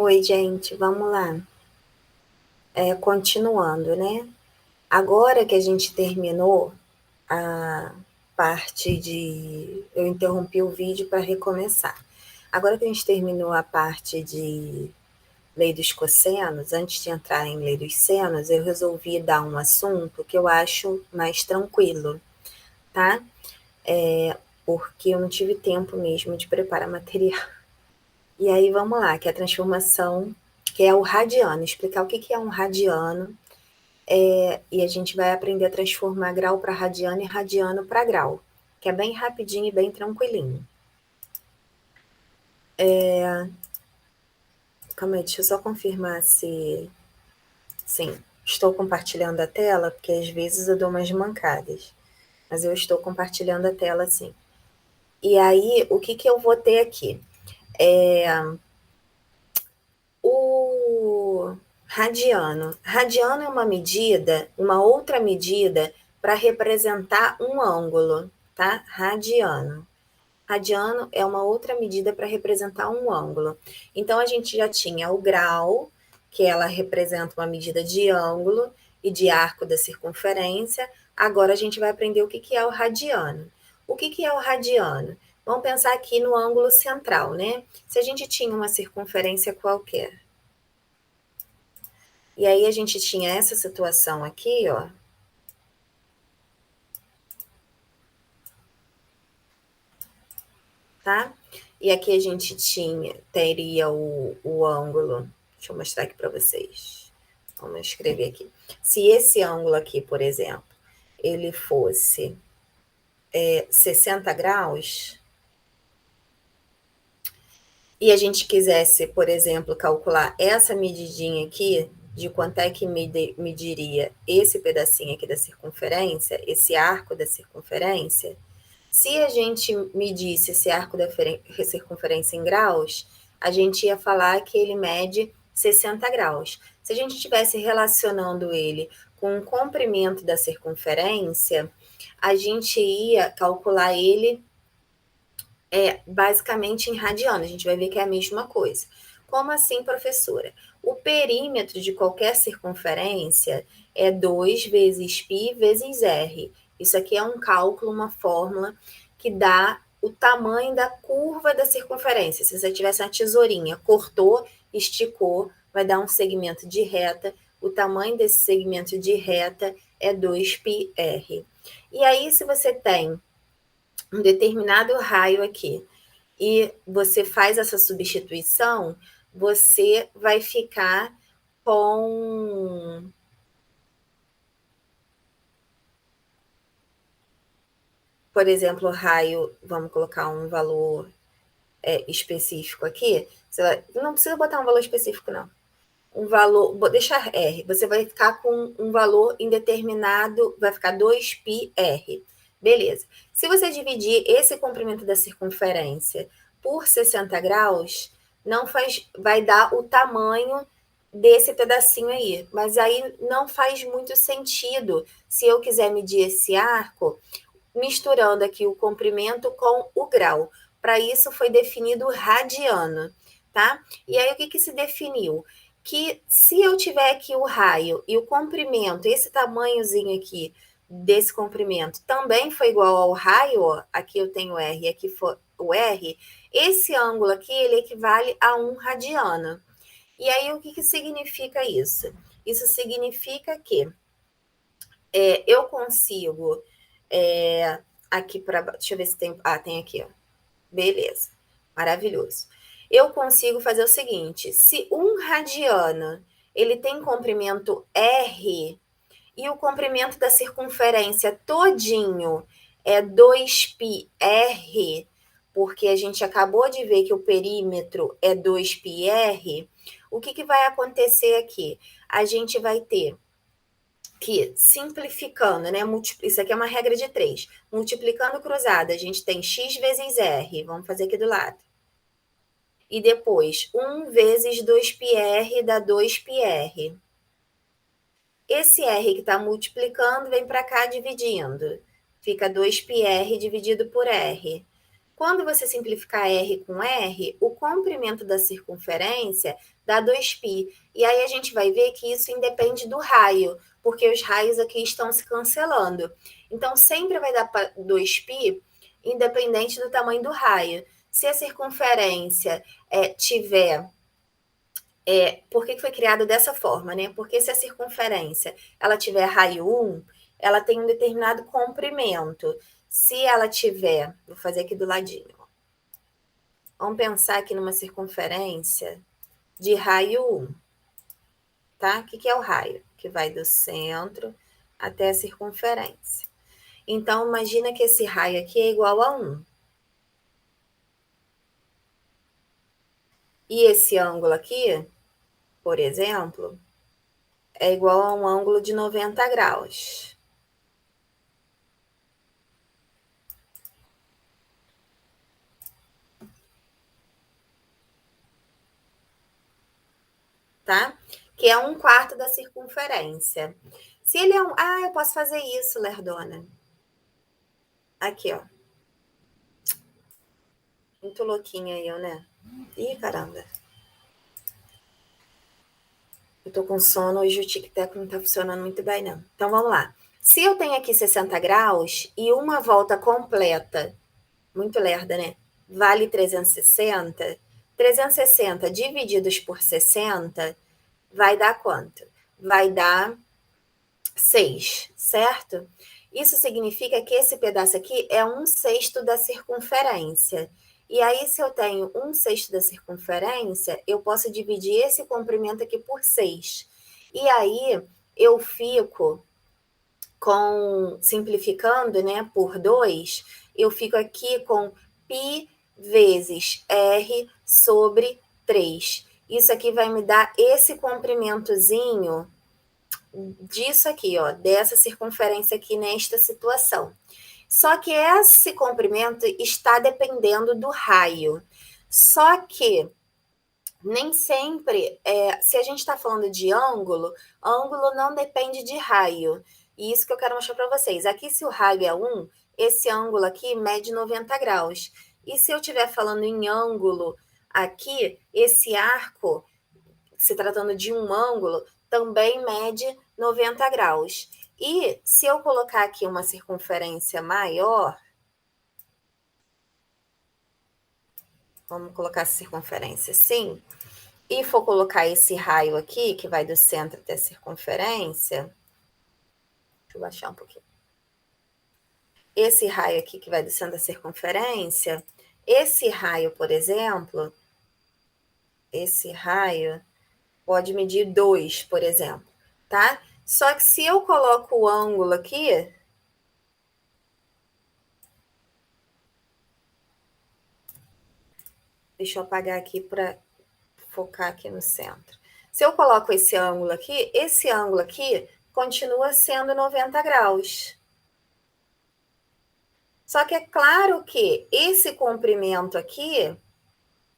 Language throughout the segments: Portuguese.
Oi, gente, vamos lá. Continuando, né? Agora que a gente terminou a parte de. Eu interrompi o vídeo para recomeçar. Agora que a gente terminou a parte de lei dos cossenos, antes de entrar em lei dos senos, eu resolvi dar um assunto que eu acho mais tranquilo, tá? Porque eu não tive tempo mesmo de preparar material. E aí vamos lá, que é a transformação, que é o radiano, explicar o que é um radiano. E a gente vai aprender a transformar grau para radiano e radiano para grau, que é bem rapidinho e bem tranquilinho. Calma aí, deixa eu só confirmar se. Sim, estou compartilhando a tela, porque às vezes eu dou umas mancadas. Mas eu estou compartilhando a tela sim. E aí, o que eu vou ter aqui? É, o radiano. Radiano é uma medida, uma outra medida para representar um ângulo, tá? Radiano. Radiano é uma outra medida para representar um ângulo. Então, a gente já tinha o grau, que ela representa uma medida de ângulo e de arco da circunferência. Agora, a gente vai aprender o que é o radiano. O que é o radiano? Vamos pensar aqui no ângulo central, né? Se a gente tinha uma circunferência qualquer, e aí a gente tinha essa situação aqui, ó, tá? E aqui a gente teria o ângulo. Deixa eu mostrar aqui para vocês. Vamos escrever aqui. Se esse ângulo aqui, por exemplo, ele fosse 60 graus, e a gente quisesse, por exemplo, calcular essa medidinha aqui, de quanto é que mediria esse pedacinho aqui da circunferência, esse arco da circunferência, se a gente medisse esse arco da circunferência em graus, a gente ia falar que ele mede 60 graus. Se a gente estivesse relacionando ele com o comprimento da circunferência, a gente ia calcular ele basicamente em radiano. A gente vai ver que é a mesma coisa. Como assim, professora? O perímetro de qualquer circunferência é 2 vezes π vezes r. Isso aqui é um cálculo, uma fórmula que dá o tamanho da curva da circunferência. Se você tivesse uma tesourinha, cortou, esticou, vai dar um segmento de reta. O tamanho desse segmento de reta é 2πr. E aí, se você tem um determinado raio aqui e você faz essa substituição, você vai ficar com, por exemplo, raio, vamos colocar um valor específico aqui. Não precisa botar um valor específico, não. Um valor, vou deixar R, você vai ficar com um valor indeterminado, vai ficar 2πr. Beleza. Se você dividir esse comprimento da circunferência por 60 graus, não faz, vai dar o tamanho desse pedacinho aí. Mas aí não faz muito sentido se eu quiser medir esse arco misturando aqui o comprimento com o grau. Para isso foi definido o radiano, tá? E aí o que se definiu? Que se eu tiver aqui o raio e o comprimento, esse tamanhozinho aqui desse comprimento também foi igual ao raio, ó, aqui eu tenho R e aqui for o R, esse ângulo aqui ele equivale a 1 radiano. E aí o que significa isso? Isso significa que eu consigo aqui para. Deixa eu ver se tem. Ah, tem aqui, ó. Beleza. Maravilhoso. Eu consigo fazer o seguinte: se um radiano ele tem comprimento R e o comprimento da circunferência todinho é 2πr, porque a gente acabou de ver que o perímetro é 2πr, o que vai acontecer aqui? A gente vai ter que, simplificando, né? Isso aqui é uma regra de 3. Multiplicando cruzada, a gente tem x vezes r. Vamos fazer aqui do lado. E depois, 1 vezes 2πr dá 2πr. Esse r que está multiplicando vem para cá dividindo. Fica 2πr dividido por r. Quando você simplificar R com R, o comprimento da circunferência dá 2π. E aí a gente vai ver que isso independe do raio, porque os raios aqui estão se cancelando. Então, sempre vai dar 2π, independente do tamanho do raio. Se a circunferência tiver... por que foi criado dessa forma, né? Porque se a circunferência ela tiver raio 1, ela tem um determinado comprimento. Se ela tiver, vou fazer aqui do ladinho. Vamos pensar aqui numa circunferência de raio 1, tá? O que é o raio? Que vai do centro até a circunferência. Então, imagina que esse raio aqui é igual a 1. E esse ângulo aqui, por exemplo, é igual a um ângulo de 90 graus. Tá? Que é 1/4 da circunferência. Se ele é um... Ah, eu posso fazer isso, Lerdona. Aqui, ó. Muito louquinha eu, né? Ih, caramba. Eu tô com sono, hoje o tic-tac não tá funcionando muito bem, não. Então, vamos lá. Se eu tenho aqui 60 graus e uma volta completa, muito lerda, né? Vale 360. 360 divididos por 60 vai dar quanto? Vai dar 6, certo? Isso significa que esse pedaço aqui é 1/6 da circunferência. E aí, se eu tenho 1/6 da circunferência, eu posso dividir esse comprimento aqui por 6. E aí, eu fico simplificando, né, por 2, eu fico aqui com π vezes r sobre 3. Isso aqui vai me dar esse comprimentozinho disso aqui, ó, dessa circunferência aqui nesta situação. Só que esse comprimento está dependendo do raio. Só que nem sempre, se a gente está falando de ângulo, ângulo não depende de raio. E isso que eu quero mostrar para vocês. Aqui, se o raio é 1, esse ângulo aqui mede 90 graus. E se eu estiver falando em ângulo aqui, esse arco, se tratando de um ângulo, também mede 90 graus. E se eu colocar aqui uma circunferência maior, vamos colocar a circunferência assim, e for colocar esse raio aqui, que vai do centro até a circunferência, deixa eu baixar um pouquinho. Esse raio aqui que vai do centro da circunferência, esse raio, por exemplo, esse raio pode medir 2, por exemplo, tá? Só que se eu coloco o ângulo aqui, deixa eu apagar aqui para focar aqui no centro. Se eu coloco esse ângulo aqui continua sendo 90 graus. Só que é claro que esse comprimento aqui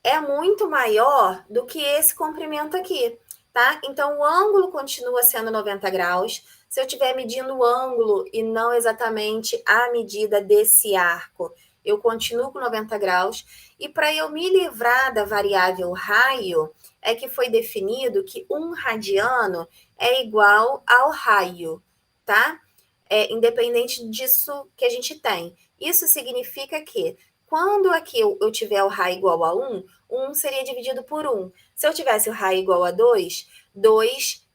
é muito maior do que esse comprimento aqui, tá? Então, o ângulo continua sendo 90 graus. Se eu estiver medindo o ângulo e não exatamente a medida desse arco, eu continuo com 90 graus. E para eu me livrar da variável raio, é que foi definido que 1 radiano é igual ao raio, tá? Independente disso que a gente tem. Isso significa que quando aqui eu tiver o raio igual a 1, 1 seria dividido por 1. Se eu tivesse o raio igual a 2, 2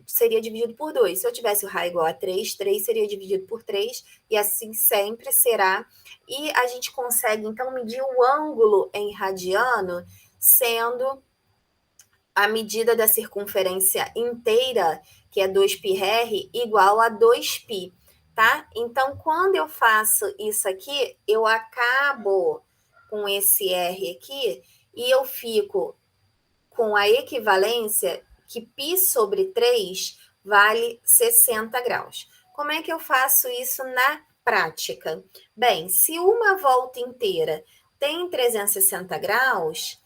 seria dividido por 2. Se eu tivesse o raio igual a 3, 3 seria dividido por 3, e assim sempre será. E a gente consegue, então, medir o ângulo em radiano, sendo a medida da circunferência inteira, que é 2πr, igual a 2π, tá? Então, quando eu faço isso aqui, eu acabo com esse r aqui e eu fico com a equivalência que π sobre 3 vale 60 graus. Como é que eu faço isso na prática? Bem, se uma volta inteira tem 360 graus,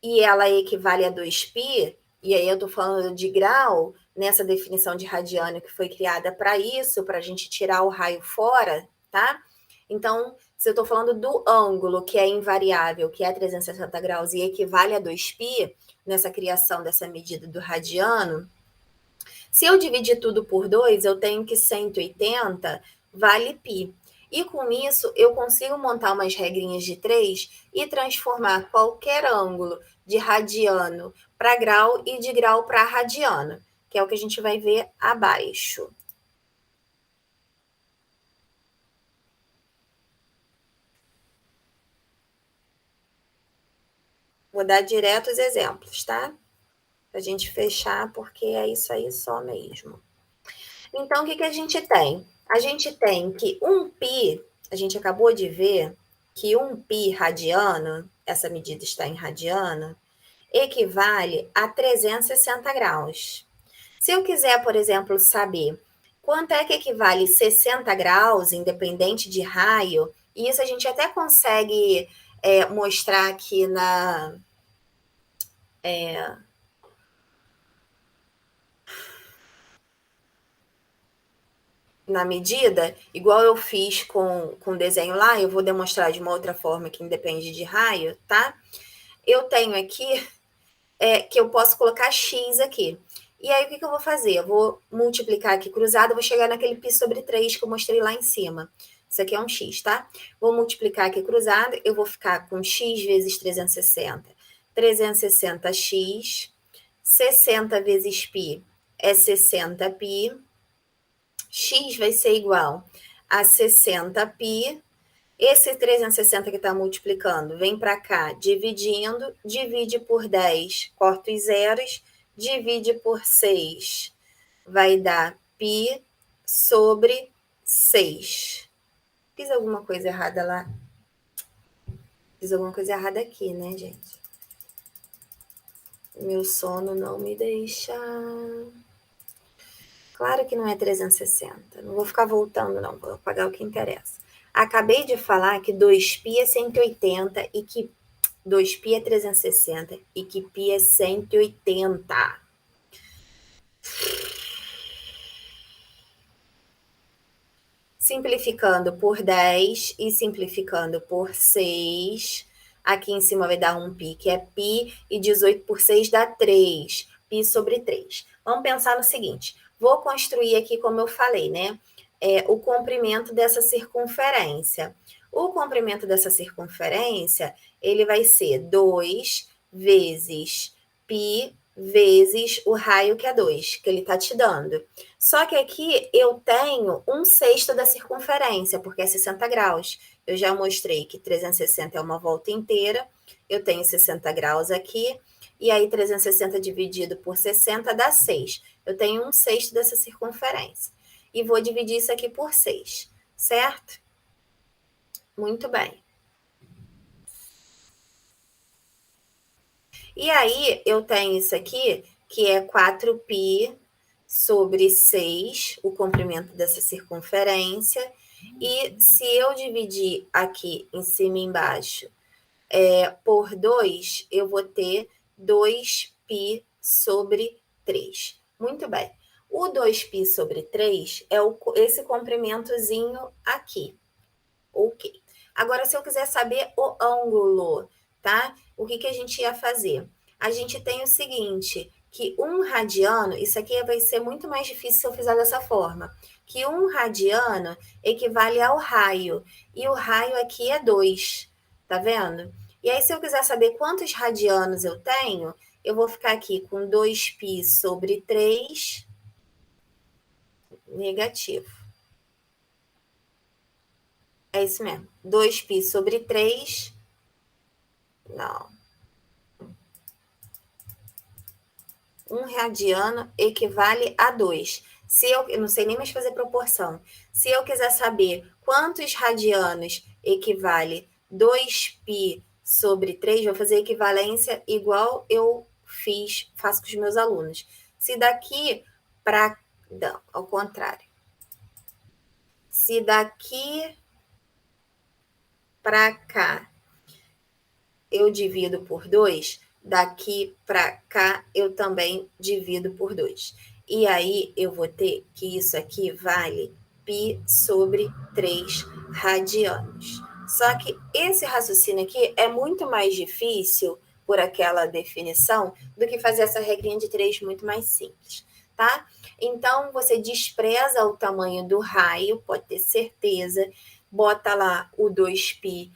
e ela equivale a 2π, e aí eu estou falando de grau, nessa definição de radiano que foi criada para isso, para a gente tirar o raio fora, tá? Então, Se eu estou falando do ângulo, que é invariável, que é 360 graus e equivale a 2π, nessa criação dessa medida do radiano, se eu dividir tudo por 2, eu tenho que 180 vale π. E com isso, eu consigo montar umas regrinhas de 3 e transformar qualquer ângulo de radiano para grau e de grau para radiano, que é o que a gente vai ver abaixo. Vou dar direto os exemplos, tá? Pra gente fechar, porque é isso aí só mesmo. Então, o que a gente tem? A gente tem que 1π, a gente acabou de ver que 1π radiano, essa medida está em radiano, equivale a 360 graus. Se eu quiser, por exemplo, saber quanto é que equivale 60 graus, independente de raio, e isso a gente até consegue mostrar aqui na medida, igual eu fiz com o desenho lá, eu vou demonstrar de uma outra forma que independe de raio, tá? Eu tenho aqui que eu posso colocar x aqui. E aí, o que eu vou fazer? Eu vou multiplicar aqui cruzado, eu vou chegar naquele π sobre 3 que eu mostrei lá em cima. Isso aqui é um x, tá? Vou multiplicar aqui cruzado, eu vou ficar com x vezes 360. 360x, 60 vezes π é 60π, x vai ser igual a 60π. Esse 360 que está multiplicando, vem para cá, dividindo, divide por 10, corta os zeros, divide por 6. Vai dar π sobre 6. Fiz alguma coisa errada lá? Fiz alguma coisa errada aqui, né, gente? Meu sono não me deixa... Claro que não é 360. Não vou ficar voltando, não. Vou pagar o que interessa. Acabei de falar que 2π é 180 e que 2π é 360 e que π é 180. Simplificando por 10 e simplificando por 6, aqui em cima vai dar 1π, que é π, e 18 por 6 dá 3, π sobre 3. Vamos pensar no seguinte, vou construir aqui, como eu falei, né? O comprimento dessa circunferência. O comprimento dessa circunferência, ele vai ser 2 vezes π vezes o raio que é 2, que ele está te dando. Só que aqui eu tenho 1/6 da circunferência, porque é 60 graus. Eu já mostrei que 360 é uma volta inteira, eu tenho 60 graus aqui, e aí 360 dividido por 60 dá 6. Eu tenho 1/6 dessa circunferência. E vou dividir isso aqui por 6, certo? Muito bem. E aí, eu tenho isso aqui, que é 4π sobre 6, o comprimento dessa circunferência. E se eu dividir aqui em cima e embaixo por 2, eu vou ter 2π sobre 3. Muito bem. O 2π sobre 3 é esse comprimentozinho aqui. Ok. Agora, se eu quiser saber o ângulo, tá? O que a gente ia fazer? A gente tem o seguinte, que 1 radiano, isso aqui vai ser muito mais difícil se eu fizer dessa forma, que 1 radiano equivale ao raio, e o raio aqui é 2, tá vendo? E aí, se eu quiser saber quantos radianos eu tenho, eu vou ficar aqui com 2π sobre 3 negativo. É isso mesmo. 2π sobre 3. Não. 1 radiano equivale a 2. Se eu não sei nem mais fazer proporção. Se eu quiser saber quantos radianos equivale 2π sobre 3, vou fazer equivalência igual eu faço com os meus alunos. Se daqui para... Não, ao contrário. Se daqui para cá eu divido por 2, daqui para cá eu também divido por 2. E aí eu vou ter que isso aqui vale π sobre 3 radianos, Só que esse raciocínio aqui é muito mais difícil por aquela definição do que fazer essa regrinha de 3 muito mais simples, tá? Então, você despreza o tamanho do raio, pode ter certeza, bota lá o 2π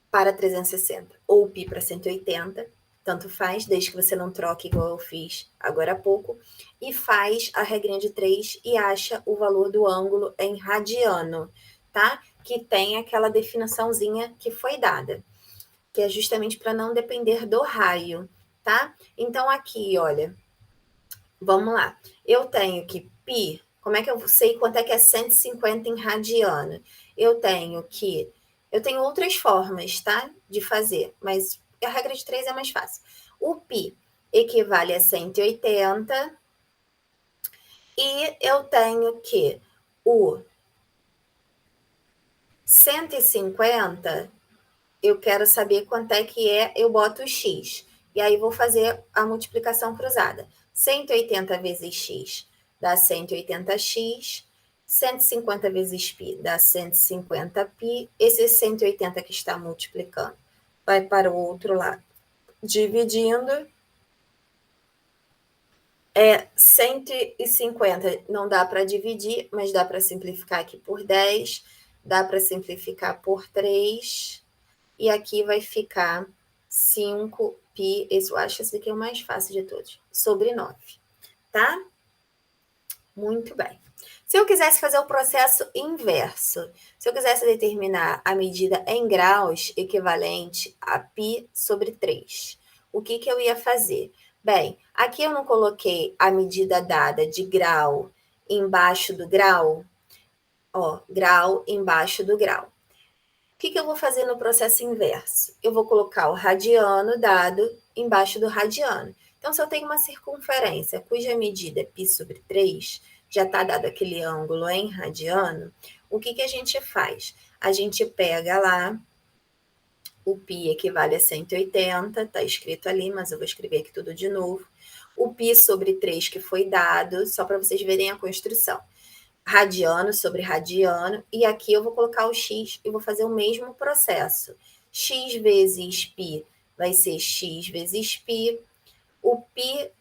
para 360 ou π para 180, tanto faz, desde que você não troque igual eu fiz agora há pouco, e faz a regrinha de 3 e acha o valor do ângulo em radiano, tá? Que tem aquela definiçãozinha que foi dada, que é justamente para não depender do raio, tá? Então, aqui, olha, vamos lá. Eu tenho que π, como é que eu sei quanto é que é 150 em radiano? Eu tenho outras formas, tá? De fazer, mas a regra de 3 é mais fácil. O π equivale a 180 e eu tenho que o 150, eu quero saber quanto é que é, eu boto o x. E aí vou fazer a multiplicação cruzada. 180 vezes x dá 180x, 150 vezes π dá 150π. Esse 180 que está multiplicando vai para o outro lado. Dividindo, 150 não dá para dividir, mas dá para simplificar aqui por 10, dá para simplificar por 3, e aqui vai ficar 5π, eu acho que esse aqui é o mais fácil de todos, sobre 9, tá? Muito bem. Se eu quisesse fazer o processo inverso, se eu quisesse determinar a medida em graus equivalente a π sobre 3, o que eu ia fazer? Bem, aqui eu não coloquei a medida dada de grau embaixo do grau, ó, grau embaixo do grau. O que eu vou fazer no processo inverso? Eu vou colocar o radiano dado embaixo do radiano. Então, se eu tenho uma circunferência cuja medida é π sobre 3, já está dado aquele ângulo em radiano, o que a gente faz? A gente pega lá, o π equivale a 180, está escrito ali, mas eu vou escrever aqui tudo de novo. O π sobre 3 que foi dado, só para vocês verem a construção. Radiano sobre radiano, e aqui eu vou colocar o x e vou fazer o mesmo processo. X vezes π vai ser x vezes π, o π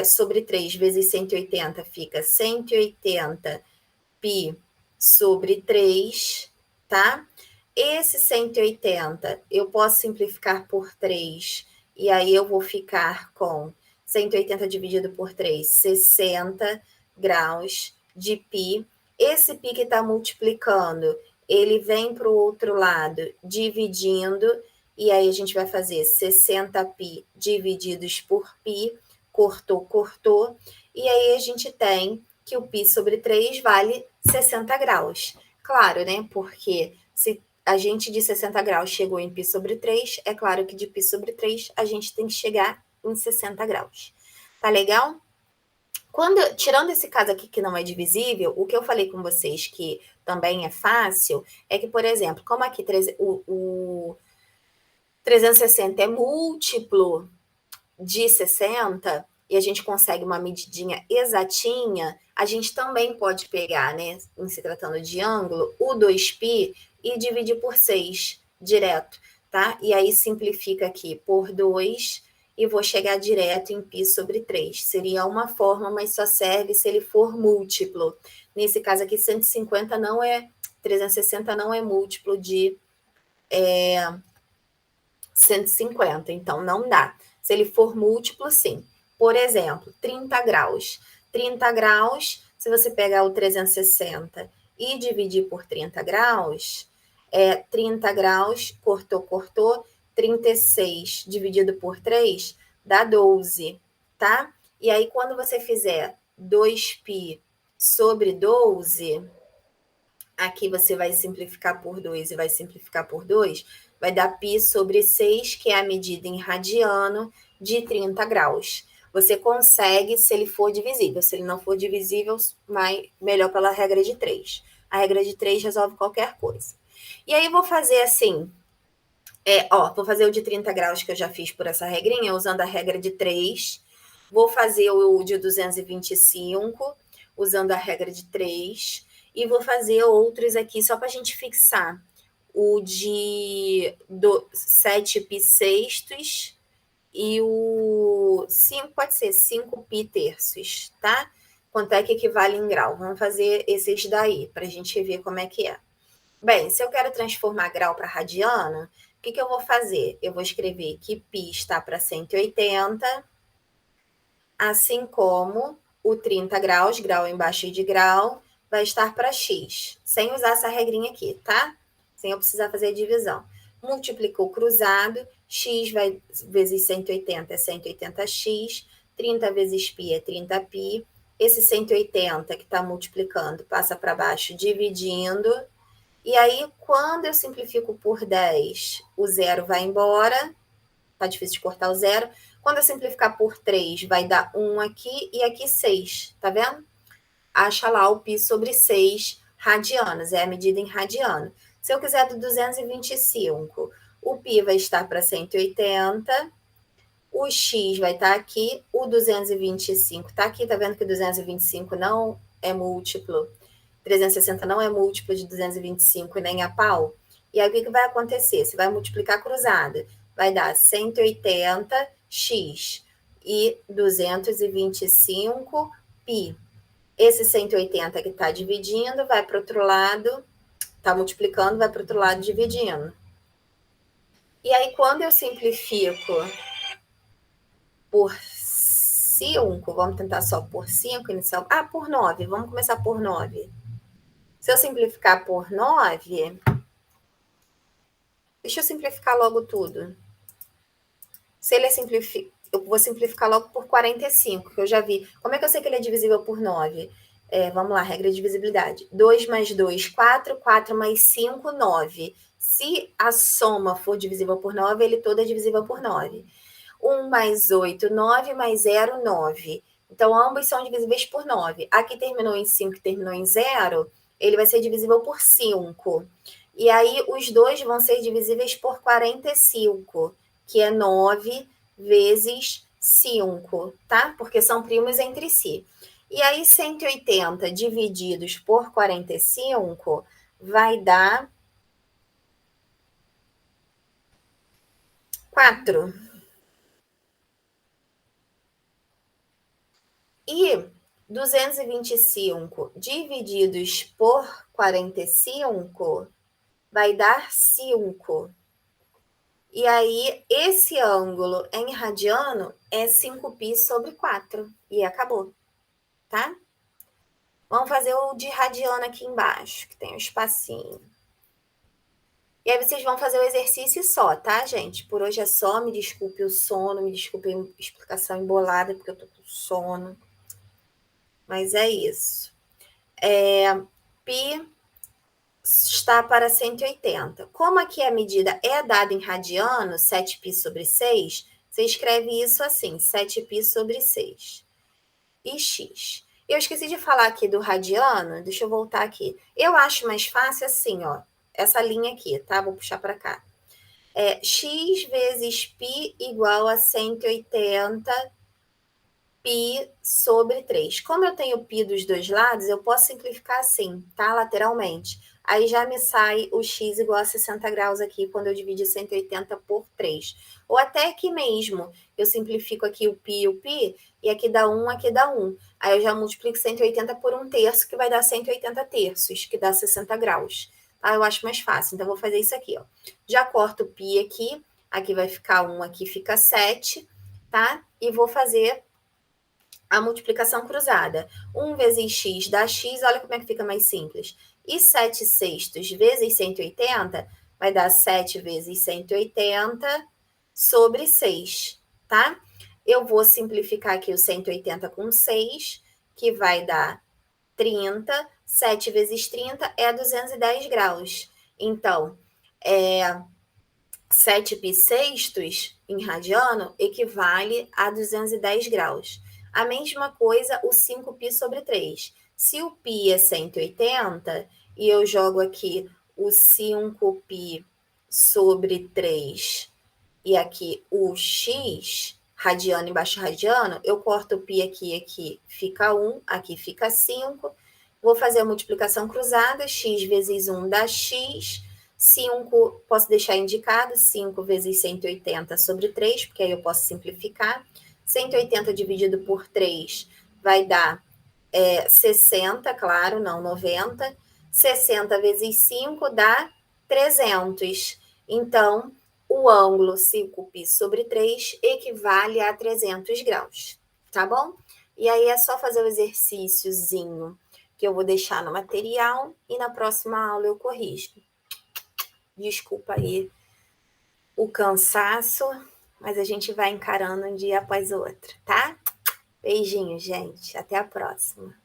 sobre 3 vezes 180 fica 180 π sobre 3, tá? Esse 180 eu posso simplificar por 3, e aí eu vou ficar com 180 dividido por 3, 60 graus de π. Esse π que está multiplicando, ele vem para o outro lado dividindo, e aí a gente vai fazer 60π divididos por π, cortou, cortou, e aí a gente tem que o π sobre 3 vale 60 graus. Claro, né? Porque se a gente de 60 graus chegou em π sobre 3, é claro que de π sobre 3 a gente tem que chegar em 60 graus. Tá legal? Tirando esse caso aqui que não é divisível, o que eu falei com vocês que também é fácil, é que, por exemplo, como aqui o 360 é múltiplo de 60, e a gente consegue uma medidinha exatinha, a gente também pode pegar, né, em se tratando de ângulo, o 2π e dividir por 6 direto, tá? E aí simplifica aqui por 2 e vou chegar direto em π sobre 3. Seria uma forma, mas só serve se ele for múltiplo. Nesse caso aqui, 150 não é, 360 não é múltiplo de 150, então não dá. Se ele for múltiplo, sim. Por exemplo, 30 graus. 30 graus, se você pegar o 360 e dividir por 30 graus, 30 graus, cortou, cortou, 36 dividido por 3 dá 12, tá? E aí, quando você fizer 2π sobre 12, aqui você vai simplificar por 2 e vai simplificar por 2, vai dar π sobre 6, que é a medida em radiano de 30 graus. Você consegue se ele for divisível. Se ele não for divisível, melhor pela regra de 3. A regra de 3 resolve qualquer coisa. E aí, vou fazer assim, vou fazer o de 30 graus que eu já fiz por essa regrinha, usando a regra de 3. Vou fazer o de 225, usando a regra de 3. E vou fazer outros aqui só para a gente fixar o de 7π sextos e o 5 pode ser 5π terços, tá? Quanto é que equivale em grau? Vamos fazer esses daí, para a gente ver como é que é. Bem, se eu quero transformar grau para radiano, o que eu vou fazer? Eu vou escrever que π está para 180, assim como o 30 graus, grau embaixo de grau, vai estar para x, sem usar essa regrinha aqui, tá? Sem eu precisar fazer a divisão. Multiplicou cruzado, x vai vezes 180 é 180x, 30 vezes π é 30π, esse 180 que está multiplicando passa para baixo dividindo, e aí quando eu simplifico por 10, o zero vai embora, tá difícil de cortar o zero. Quando eu simplificar por 3, vai dar 1 aqui e aqui 6, tá vendo? Acha lá o π sobre 6 radianos, é a medida em radiano. Se eu quiser do 225, o π vai estar para 180, o x vai estar aqui, o 225 está aqui, tá vendo que o 225 não é múltiplo, 360 não é múltiplo de 225 nem a pau. E aí o que vai acontecer? Você vai multiplicar cruzada, vai dar 180x e 225π. Esse 180 que está dividindo vai para o outro lado, está multiplicando, vai para o outro lado dividindo. E aí, quando eu simplifico por 5, vamos tentar só por 5 inicial. Por 9, vamos começar por 9. Se eu simplificar por 9, deixa eu simplificar logo tudo. Se ele é eu vou simplificar logo por 45, que eu já vi. Como é que eu sei que ele é divisível por 9? Vamos lá, regra de divisibilidade. 2 mais 2, 4. 4 mais 5, 9. Se a soma for divisível por 9, ele todo é divisível por 9. 1 mais 8, 9 mais 0, 9. Então, ambos são divisíveis por 9. Aqui terminou em 5 e terminou em 0, ele vai ser divisível por 5. E aí, os dois vão ser divisíveis por 45, que é 9 vezes 5, tá? Porque são primos entre si. E aí, 180 divididos por 45 vai dar 4. E 225 divididos por 45 vai dar 5. E aí, esse ângulo em radiano é 5π sobre 4. E acabou, tá? Vamos fazer o de radiano aqui embaixo, que tem um espacinho. E aí vocês vão fazer o exercício só, tá, gente? Por hoje é só. Me desculpe o sono, me desculpe a explicação embolada, porque eu tô com sono. Mas é isso. π está para 180. Como aqui a medida é dada em radiano, 7π sobre 6, você escreve isso assim, 7π sobre 6. E x. Eu esqueci de falar aqui do radiano, deixa eu voltar aqui. Eu acho mais fácil assim, ó, essa linha aqui, tá? Vou puxar para cá. X vezes π igual a 180 π sobre 3. Como eu tenho π dos dois lados, eu posso simplificar assim, tá? Lateralmente. Aí já me sai o x igual a 60 graus aqui, quando eu dividir 180 por 3. Ou até aqui mesmo, eu simplifico aqui o π e o π, e aqui dá 1, aqui dá 1. Aí eu já multiplico 180 por 1 terço, que vai dar 180 terços, que dá 60 graus. Tá? Eu acho mais fácil, então eu vou fazer isso aqui, ó. Já corto o π aqui vai ficar 1, aqui fica 7, tá? E vou fazer a multiplicação cruzada. 1 vezes x dá x, olha como é que fica mais simples. E 7 sextos vezes 180 vai dar 7 vezes 180 sobre 6, tá? Eu vou simplificar aqui o 180 com 6, que vai dar 30. 7 vezes 30 é 210 graus. Então, 7π sextos em radiano equivale a 210 graus. A mesma coisa o 5π sobre 3. Se o π é 180 e eu jogo aqui o 5π sobre 3 e aqui o x, radiano embaixo radiano, eu corto o π aqui fica 1, aqui fica 5. Vou fazer a multiplicação cruzada, x vezes 1 dá x, 5, posso deixar indicado, 5 vezes 180 sobre 3, porque aí eu posso simplificar. 180 dividido por 3 vai dar 60, claro, não 90. 60 vezes 5 dá 300. Então, o ângulo 5π sobre 3 equivale a 300 graus, tá bom? E aí é só fazer o exercíciozinho que eu vou deixar no material e na próxima aula eu corrijo. Desculpa aí o cansaço, mas a gente vai encarando um dia após o outro, tá? Beijinho, gente. Até a próxima.